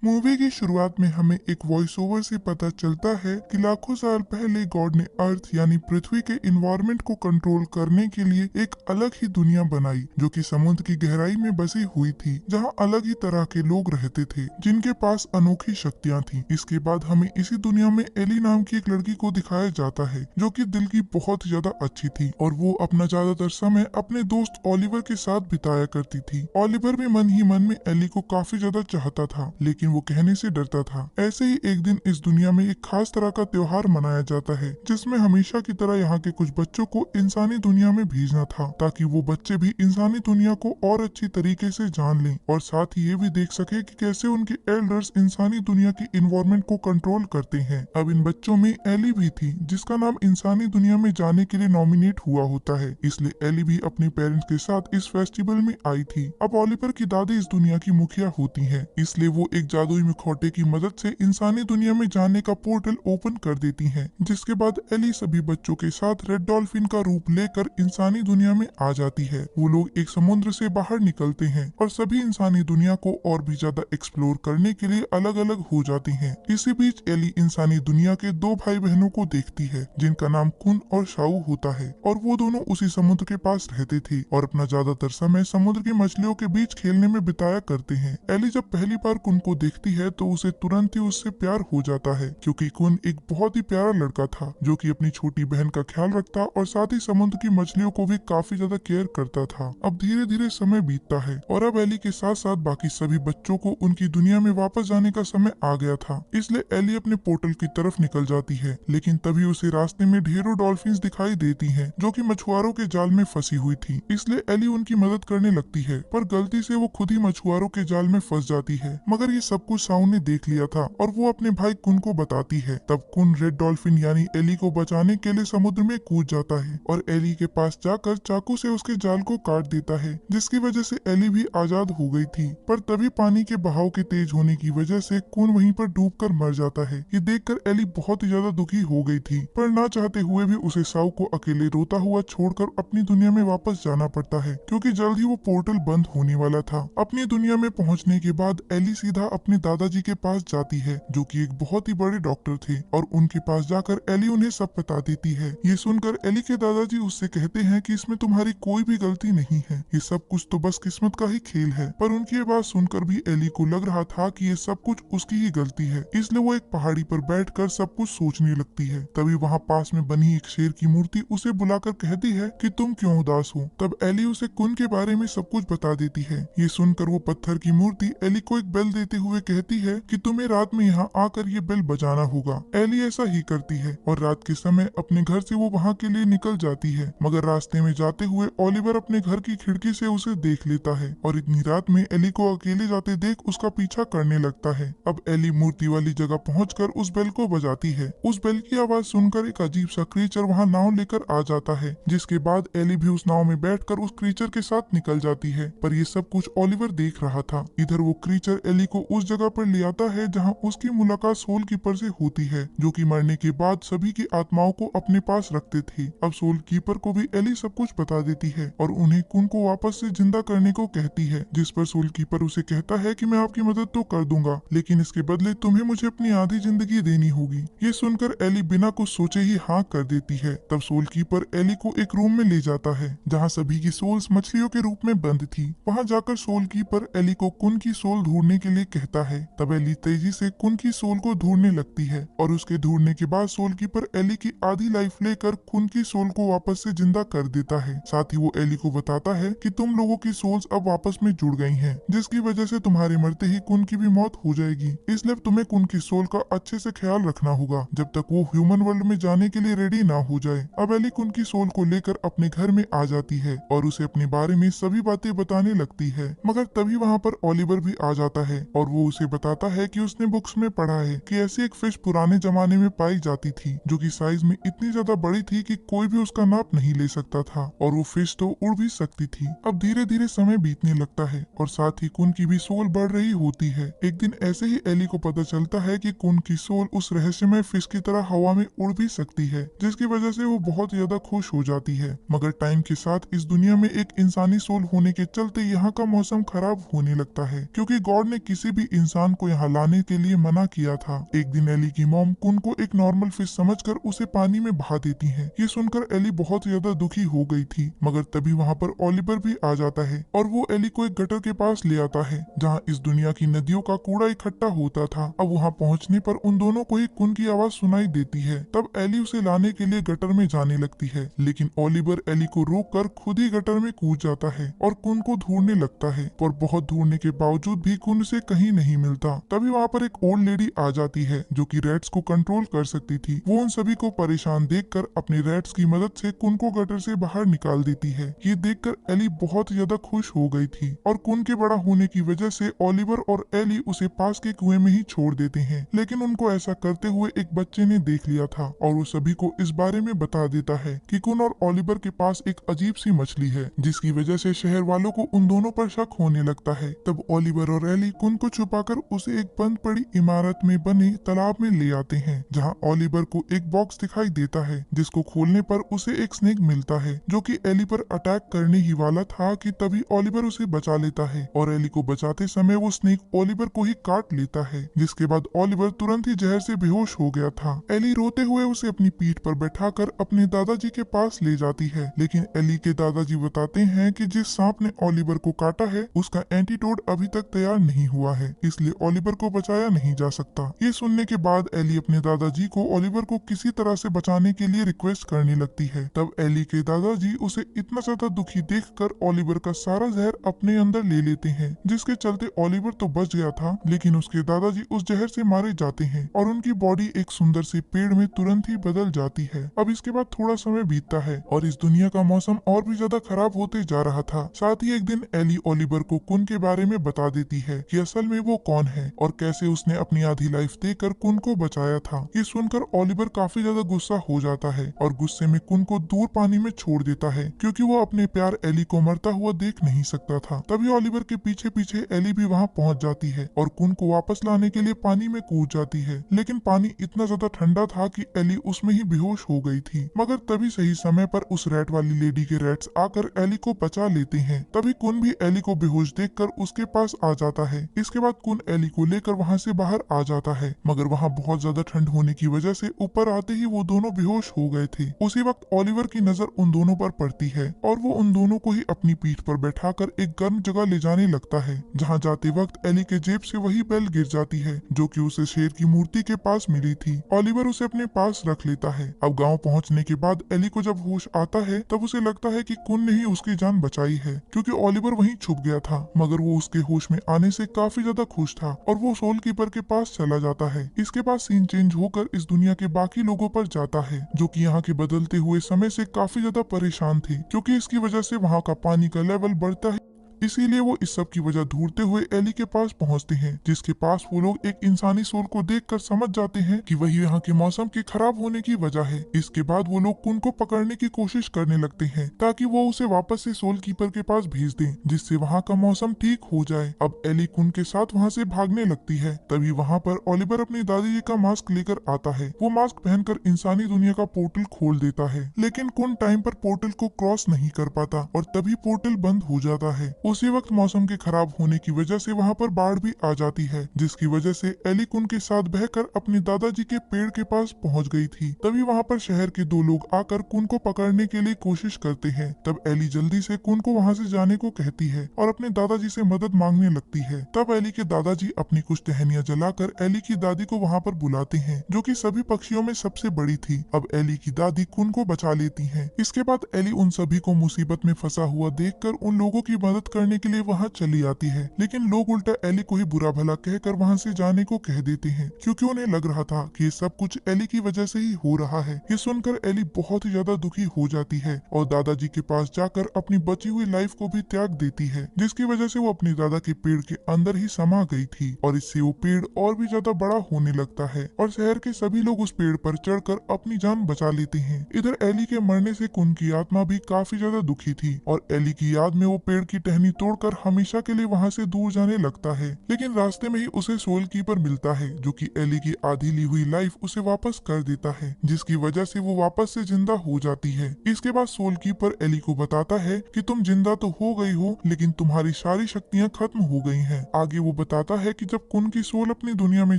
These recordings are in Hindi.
मूवी की शुरुआत में हमें एक वॉइस ओवर से पता चलता है कि लाखों साल पहले गॉड ने अर्थ यानी पृथ्वी के इन्वायरमेंट को कंट्रोल करने के लिए एक अलग ही दुनिया बनाई जो कि समुद्र की गहराई में बसी हुई थी, जहां अलग ही तरह के लोग रहते थे जिनके पास अनोखी शक्तियां थी। इसके बाद हमें इसी दुनिया में एली नाम की एक लड़की को दिखाया जाता है जो कि दिल की बहुत ज्यादा अच्छी थी और वो अपना ज्यादातर समय अपने दोस्त ओलिवर के साथ बिताया करती थी। ओलिवर भी मन ही मन में एली को काफी ज्यादा चाहता था, लेकिन वो कहने से डरता था। ऐसे ही एक दिन इस दुनिया में एक खास तरह का त्योहार मनाया जाता है जिसमें हमेशा की तरह यहाँ के कुछ बच्चों को इंसानी दुनिया में भेजना था ताकि वो बच्चे भी इंसानी दुनिया को और अच्छी तरीके से जान लें और साथ ही ये भी देख सके कि कैसे उनके एल्डर्स इंसानी दुनिया की इन्वायरमेंट को कंट्रोल करते हैं। अब इन बच्चों में एली भी थी जिसका नाम इंसानी दुनिया में जाने के लिए नॉमिनेट हुआ होता है, इसलिए एली भी अपने पेरेंट्स के साथ इस फेस्टिवल में आई थी। अब ओलिवर की दादी इस दुनिया की मुखिया होती है, इसलिए वो एक जादुई मुखौटे की मदद से इंसानी दुनिया में जाने का पोर्टल ओपन कर देती हैं, जिसके बाद एली सभी बच्चों के साथ रेड डॉल्फिन का रूप लेकर इंसानी दुनिया में आ जाती है। वो लोग एक समुद्र से बाहर निकलते हैं और सभी इंसानी दुनिया को और भी ज्यादा एक्सप्लोर करने के लिए अलग अलग हो जाती हैं। इसी बीच एली इंसानी दुनिया के दो भाई बहनों को देखती है जिनका नाम कुन और शाऊ होता है और वो दोनों उसी समुद्र के पास रहते थे और अपना ज्यादातर समय समुद्र की मछलियों के बीच खेलने में बिताया करते हैं। एली जब पहली बार कुन को देखती है तो उसे तुरंत ही उससे प्यार हो जाता है क्योंकि कुन एक बहुत ही प्यारा लड़का था जो कि अपनी छोटी बहन का ख्याल रखता और साथ ही समुद्र की मछलियों को भी काफी ज्यादा केयर करता था। अब धीरे धीरे समय बीतता है और अब एली के साथ साथ बाकी सभी बच्चों को उनकी दुनिया में वापस जाने का समय आ गया था, इसलिए एली अपने पोर्टल की तरफ निकल जाती है। लेकिन तभी उसे रास्ते में ढेरों डॉल्फिन्स दिखाई देती हैं जो कि मछुआरों के जाल में फंसी हुई थी, इसलिए एली उनकी मदद करने लगती है पर गलती से वो खुद ही मछुआरों के जाल में फंस जाती है। मगर ये सब कुछ साउंड ने देख लिया था और वो अपने भाई कुन को बताती है। तब कुन रेड डॉल्फिन यानी एली को बचाने के लिए समुद्र में कूद जाता है और एली के पास जाकर चाकू से उसके जाल को काट देता है, जिसकी वजह से एली भी आजाद हो गई थी। पर तभी पानी के बहाव के तेज होने की वजह से कुन वहीं पर डूबकर मर जाता है। ये देखकर एली बहुत ही ज्यादा दुखी हो गई थी, पर ना चाहते हुए भी उसे साउ को अकेले रोता हुआ छोड़कर अपनी दुनिया में वापस जाना पड़ता है क्योंकि जल्द ही वो पोर्टल बंद होने वाला था। अपनी दुनिया में पहुंचने के बाद एली सीधा अपने दादाजी के पास जाती है जो कि एक बहुत ही बड़े डॉक्टर थे और उनके पास जाकर एली उन्हें सब बता देती है। ये सुनकर एली के दादाजी उससे कहते हैं कि इसमें तुम्हारी कोई भी गलती नहीं है, ये सब कुछ तो बस किस्मत का ही खेल है। पर उनकी ये बात सुनकर भी एली को लग रहा था कि ये सब कुछ उसकी ही गलती है, इसलिए वो एक पहाड़ी पर बैठकर सब कुछ सोचने लगती है। तभी वहाँ पास में बनी एक शेर की मूर्ति उसे बुलाकर कहती है कि तुम क्यों उदास हो। तब एली उसे कुन के बारे में सब कुछ बता देती है। ये सुनकर वो पत्थर की मूर्ति एली को एक बेल देते हुए कहती है कि तुम्हें रात में यहाँ आकर ये बेल बजाना होगा। एली ऐसा ही करती है और रात के समय अपने घर से वो वहाँ के लिए निकल जाती है, मगर रास्ते में जाते हुए ओलिवर अपने घर की खिड़की से उसे देख लेता है और इतनी रात में एली को अकेले जाते देख उसका पीछा करने लगता है। अब एली मूर्ति वाली जगह पहुंचकर उस बेल को बजाती है। उस बेल की आवाज सुनकर एक अजीब सा क्रीचर वहाँ नाव लेकर आ जाता है, जिसके बाद एली भी उस नाव में बैठकर उस क्रीचर के साथ निकल जाती है। पर ये सब कुछ ओलिवर देख रहा था। इधर वो क्रीचर एली को उस जगह पर ले आता है जहाँ उसकी मुलाकात सोल कीपर से होती है जो कि मरने के बाद सभी की आत्माओं को अपने पास रखते थे। अब सोल कीपर को भी एली सब कुछ बता देती है और उन्हें कुन को वापस से जिंदा करने को कहती है, जिस पर सोल कीपर उसे कहता है कि मैं आपकी मदद तो कर दूंगा लेकिन इसके बदले तुम्हें मुझे अपनी आधी जिंदगी देनी होगी। ये सुनकर एली बिना कुछ सोचे ही हाँ कर देती है। तब सोल कीपर एली को एक रूम में ले जाता है जहाँ सभी की सोल्स मछलियों के रूप में बंद थी। वहाँ जाकर सोल कीपर एली को कुन की सोल ढूंढने के लिए कहता है। तब एली तेजी से कुन की सोल को ढूंढने लगती है और उसके ढूंढने के बाद सोल कीपर एली की आधी लाइफ लेकर कुन की सोल को वापस से जिंदा कर देता है। साथ ही वो एली को बताता है कि तुम लोगों की सोल्स अब वापस में जुड़ गई हैं, जिसकी वजह से तुम्हारे मरते ही कुन की भी मौत हो जाएगी, इसलिए तुम्हें कुन की सोल का अच्छे से ख्याल रखना होगा जब तक वो ह्यूमन वर्ल्ड में जाने के लिए रेडी ना हो जाए। अब एली कुन की सोल को लेकर अपने घर में आ जाती है और उसे अपने बारे में सभी बातें बताने लगती है, मगर तभी वहाँ पर ओलिवर भी आ जाता है और वो उसे बताता है कि उसने बुक्स में पढ़ा है कि ऐसी एक फिश पुराने जमाने में पाई जाती थी जो कि साइज में इतनी ज्यादा बड़ी थी कि कोई भी उसका नाप नहीं ले सकता था और वो फिश तो उड़ भी सकती थी। अब धीरे धीरे समय बीतने लगता है और साथ ही कुन की भी सोल बढ़ रही होती है। एक दिन ऐसे ही एली को पता चलता है कि कुन की सोल उस रहस्यमय फिश की तरह हवा में उड़ भी सकती है, जिसकी वजह से वो बहुत ज्यादा खुश हो जाती है। मगर टाइम के साथ इस दुनिया में एक इंसानी सोल होने के चलते यहाँ का मौसम खराब होने लगता है क्योंकि गॉड ने किसी भी इंसान को यहाँ लाने के लिए मना किया था। एक दिन एली की मॉम कुन को एक नॉर्मल फिश समझकर उसे पानी में बहा देती है। ये सुनकर एली बहुत ज्यादा दुखी हो गई थी, मगर तभी वहाँ पर ओलिवर भी आ जाता है और वो एली को एक गटर के पास ले आता है जहाँ इस दुनिया की नदियों का कूड़ा इकट्ठा होता था। अब वहाँ पहुँचने पर उन दोनों को ही कुन की आवाज सुनाई देती है। तब एली उसे लाने के लिए गटर में जाने लगती है, लेकिन ओलिवर एली को रोक कर खुद ही गटर में कूद जाता है और कुन को ढूंढने लगता है, पर बहुत ढूंढने के बावजूद भी कुन से कहीं नहीं मिलता। तभी वहाँ पर एक ओल्ड लेडी आ जाती है जो कि रैट्स को कंट्रोल कर सकती थी। वो उन सभी को परेशान देखकर अपने रैट्स की मदद से कुन को गटर से बाहर निकाल देती है। ये देखकर एली बहुत ज्यादा खुश हो गई थी और कुन के बड़ा होने की वजह से ओलिवर और एली उसे पास के कुएं में ही छोड़ देते हैं। लेकिन उनको ऐसा करते हुए एक बच्चे ने देख लिया था और वो सभी को इस बारे में बता देता है कि कुन और ओलिवर के पास एक अजीब सी मछली है, जिसकी वजह से शहर वालों को उन दोनों पर शक होने लगता है। तब ओलिवर और एली कुन को छुपाकर उसे एक बंद पड़ी इमारत में बने तालाब में ले आते हैं, जहां ओलिवर को एक बॉक्स दिखाई देता है जिसको खोलने पर उसे एक स्नेक मिलता है जो कि एली पर अटैक करने ही वाला था कि तभी ओलिवर उसे बचा लेता है और एली को बचाते समय वो स्नेक ओलिवर को ही काट लेता है, जिसके बाद ओलिवर तुरंत ही जहर से बेहोश हो गया था। एली रोते हुए उसे अपनी पीठ पर बैठाकर अपने दादाजी के पास ले जाती है, लेकिन एली के दादाजी बताते हैं कि जिस सांप ने ओलिवर को काटा है उसका एंटीडोट अभी तक तैयार नहीं हुआ है, इसलिए ओलिवर को बचाया नहीं जा सकता। ये सुनने के बाद एली अपने दादाजी को ओलिवर को किसी तरह से बचाने के लिए रिक्वेस्ट करने लगती है। तब एली के दादाजी उसे इतना ज्यादा दुखी देखकर ओलिवर का सारा जहर अपने अंदर ले लेते हैं, जिसके चलते ओलिवर तो बच गया था, लेकिन उसके दादाजी उस जहर से मारे जाते हैं और उनकी बॉडी एक सुंदर से पेड़ में तुरंत ही बदल जाती है। अब इसके बाद थोड़ा समय बीतता है और इस दुनिया का मौसम और भी ज्यादा खराब होते जा रहा था। साथ ही एक दिन एली ओलिवर को कुन के बारे में बता देती है कि असल में वो कौन है और कैसे उसने अपनी आधी लाइफ देकर कुन को बचाया था। ये सुनकर ओलिवर काफी ज्यादा गुस्सा हो जाता है और गुस्से में कुन को दूर पानी में छोड़ देता है, क्योंकि वो अपने प्यार एली को मरता हुआ देख नहीं सकता था। तभी ओलिवर के पीछे पीछे एली भी वहाँ पहुँच जाती है और कुन को वापस लाने के लिए पानी में कूद जाती है, लेकिन पानी इतना ज्यादा ठंडा था कि एली उसमें ही बेहोश हो गई थी। मगर तभी सही समय पर उस रैट वाली लेडी के रैट्स आकर एली को बचा लेते हैं। तभी कुन भी एली को बेहोश देखकर उसके पास आ जाता है। इसके बाद कुन एली को लेकर वहाँ से बाहर आ जाता है, मगर वहाँ बहुत ज्यादा ठंड होने की वजह से ऊपर आते ही वो दोनों बेहोश हो गए थे। उसी वक्त ओलिवर की नजर उन दोनों पर पड़ती है और वो उन दोनों को ही अपनी पीठ पर बैठाकर एक गर्म जगह ले जाने लगता है, जहाँ जाते वक्त एली के जेब से वही बेल गिर जाती है जो कि उसे शेर की मूर्ति के पास मिली थी। ओलिवर उसे अपने पास रख लेता है। अब गाँव पहुँचने के बाद एली को जब होश आता है तब उसे लगता है कि कुन ने ही उसकी जान बचाई है, क्योंकि ओलिवर वहीं छुप गया था। मगर वो उसके होश में आने से काफी ज्यादा खुश था और वो सोल कीपर के पास चला जाता है। इसके बाद सीन चेंज होकर इस दुनिया के बाकी लोगों पर जाता है, जो कि यहाँ के बदलते हुए समय से काफी ज्यादा परेशान थे, क्योंकि इसकी वजह से वहाँ का पानी का लेवल बढ़ता है। इसीलिए वो इस सब की वजह ढूंढते हुए एली के पास पहुंचते हैं, जिसके पास वो लोग एक इंसानी सोल को देखकर समझ जाते हैं कि वही यहाँ के मौसम के खराब होने की वजह है। इसके बाद वो लोग कुन को पकड़ने की कोशिश करने लगते हैं ताकि वो उसे वापस से सोल कीपर के पास भेज दें, जिससे वहाँ का मौसम ठीक हो जाए। अब एली कुन के साथ वहाँ से भागने लगती है। तभी वहाँ पर ओलिवर अपनी दादी जी का मास्क लेकर आता है। वो मास्क पहनकर इंसानी दुनिया का पोर्टल खोल देता है, लेकिन कुन टाइम पर पोर्टल को क्रॉस नहीं कर पाता और तभी पोर्टल बंद हो जाता है। उसी वक्त मौसम के खराब होने की वजह से वहाँ पर बाढ़ भी आ जाती है, जिसकी वजह से एली कुन के साथ बहकर अपने दादाजी के पेड़ के पास पहुँच गई थी। तभी वहाँ पर शहर के दो लोग आकर कुन को पकड़ने के लिए कोशिश करते हैं। तब एली जल्दी से कुन को वहाँ से जाने को कहती है और अपने दादाजी से मदद मांगने लगती है। तब एली के दादाजी अपनी कुछ टहनियाँ जलाकर एली की दादी को वहाँ पर बुलाते हैं, जो कि सभी पक्षियों में सबसे बड़ी थी। अब एली की दादी कुन को बचा लेती है। इसके बाद एली उन सभी को मुसीबत में फंसा हुआ देखकर उन लोगों की मदद करने के लिए वहाँ चली आती है, लेकिन लोग उल्टा एली को ही बुरा भला कहकर वहाँ से जाने को कह देते हैं, क्योंकि उन्हें लग रहा था कि ये सब कुछ एली की वजह से ही हो रहा है। ये सुनकर एली बहुत ही ज्यादा दुखी हो जाती है और दादाजी के पास जाकर अपनी बची हुई लाइफ को भी त्याग देती है, जिसकी वजह से वो अपने दादा के पेड़ के अंदर ही समा गई थी और इससे वो पेड़ और भी ज्यादा बड़ा होने लगता है और शहर के सभी लोग उस पेड़ पर चढ़कर अपनी जान बचा लेते हैं। इधर एली के मरने से कुन की आत्मा भी काफी ज्यादा दुखी थी और एली की याद में वो पेड़ की टहनी दुश्मनी तोड़कर हमेशा के लिए वहाँ से दूर जाने लगता है। लेकिन रास्ते में ही उसे सोल कीपर मिलता है, जो कि एली की आधी ली हुई लाइफ उसे वापस कर देता है, जिसकी वजह से वो वापस से जिंदा हो जाती है। इसके बाद सोल कीपर एली को बताता है कि तुम जिंदा तो हो गई हो, लेकिन तुम्हारी सारी शक्तियाँ खत्म हो गई हैं। आगे वो बताता है कि जब कुन की सोल अपनी दुनिया में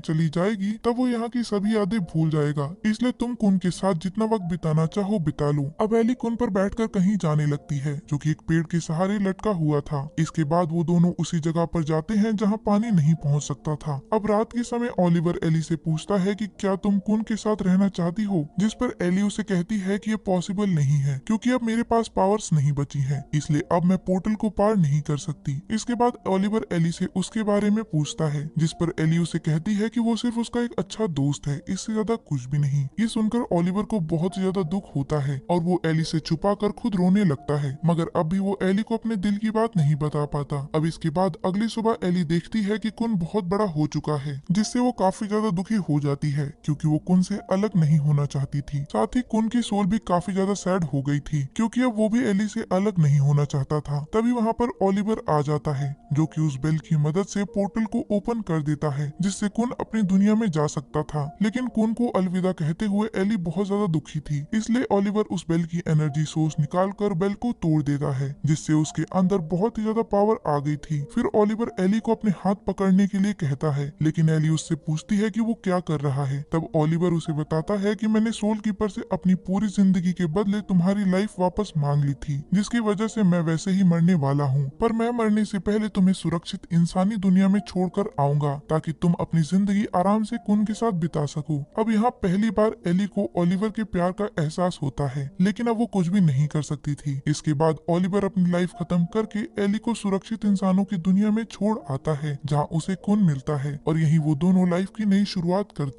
चली जाएगी तब वो यहाँ की सभी यादें भूल जाएगा, इसलिए तुम कुन के साथ जितना वक्त बिताना चाहो बिता लो। अब एली कुन पर बैठकर कहीं जाने लगती है, जो कि एक पेड़ के सहारे लटका हुआ था। इसके बाद वो दोनों उसी जगह पर जाते हैं जहाँ पानी नहीं पहुँच सकता था। अब रात के समय ओलिवर एली से पूछता है कि क्या तुम कुन के साथ रहना चाहती हो, जिस पर एली उसे कहती है कि ये पॉसिबल नहीं है, क्योंकि अब मेरे पास पावर्स नहीं बची हैं, इसलिए अब मैं पोर्टल को पार नहीं कर सकती। इसके बाद ओलिवर एली से उसके बारे में पूछता है, जिस पर एली उसे कहती है कि वो सिर्फ उसका एक अच्छा दोस्त है, इससे ज्यादा कुछ भी नहीं। ये सुनकर ओलिवर को बहुत ज्यादा दुख होता है और वो एली से छुपा कर खुद रोने लगता है, मगर अब भी वो एली को अपने दिल की बात नहीं बता पाता। अब इसके बाद अगली सुबह एली देखती है कि कुन बहुत बड़ा हो चुका है, जिससे वो काफी ज्यादा दुखी हो जाती है, क्योंकि वो कुन से अलग नहीं होना चाहती थी। साथ ही कुन की सोल भी काफी ज्यादा सैड हो गई थी, क्योंकि अब वो भी एली से अलग नहीं होना चाहता था। तभी वहाँ पर ओलिवर आ जाता है, जो कि उस बेल की मदद से पोर्टल को ओपन कर देता है, जिससे कुन अपनी दुनिया में जा सकता था। लेकिन कुन को अलविदा कहते हुए एली बहुत ज्यादा दुखी थी, इसलिए ओलिवर उस बेल की एनर्जी सोर्स निकाल कर बेल को तोड़ देता है, जिससे उसके अंदर बहुत ही ज्यादा पावर आ गई थी। फिर ओलिवर एली को अपने हाथ पकड़ने के लिए कहता है, लेकिन एली उससे पूछती है कि वो क्या कर रहा है। तब ओलिवर उसे बताता है कि मैंने सोल कीपर से अपनी पूरी जिंदगी के बदले तुम्हारी लाइफ वापस मांग ली थी, जिसकी वजह से मैं वैसे ही मरने वाला हूँ, पर मैं मरने से पहले तुम्हें सुरक्षित इंसानी दुनिया में छोड़कर आऊंगा, ताकि तुम अपनी जिंदगी आराम से कुन के साथ बिता सको। अब यहाँ पहली बार एली को ओलिवर के प्यार का एहसास होता है, लेकिन अब वो कुछ भी नहीं कर सकती थी। इसके बाद ओलिवर अपनी लाइफ खत्म करके एली को सुरक्षित इंसानों की दुनिया में छोड़ आता है, जहाँ उसे कुन मिलता है, और यही वो दोनों लाइफ की नई शुरुआत करते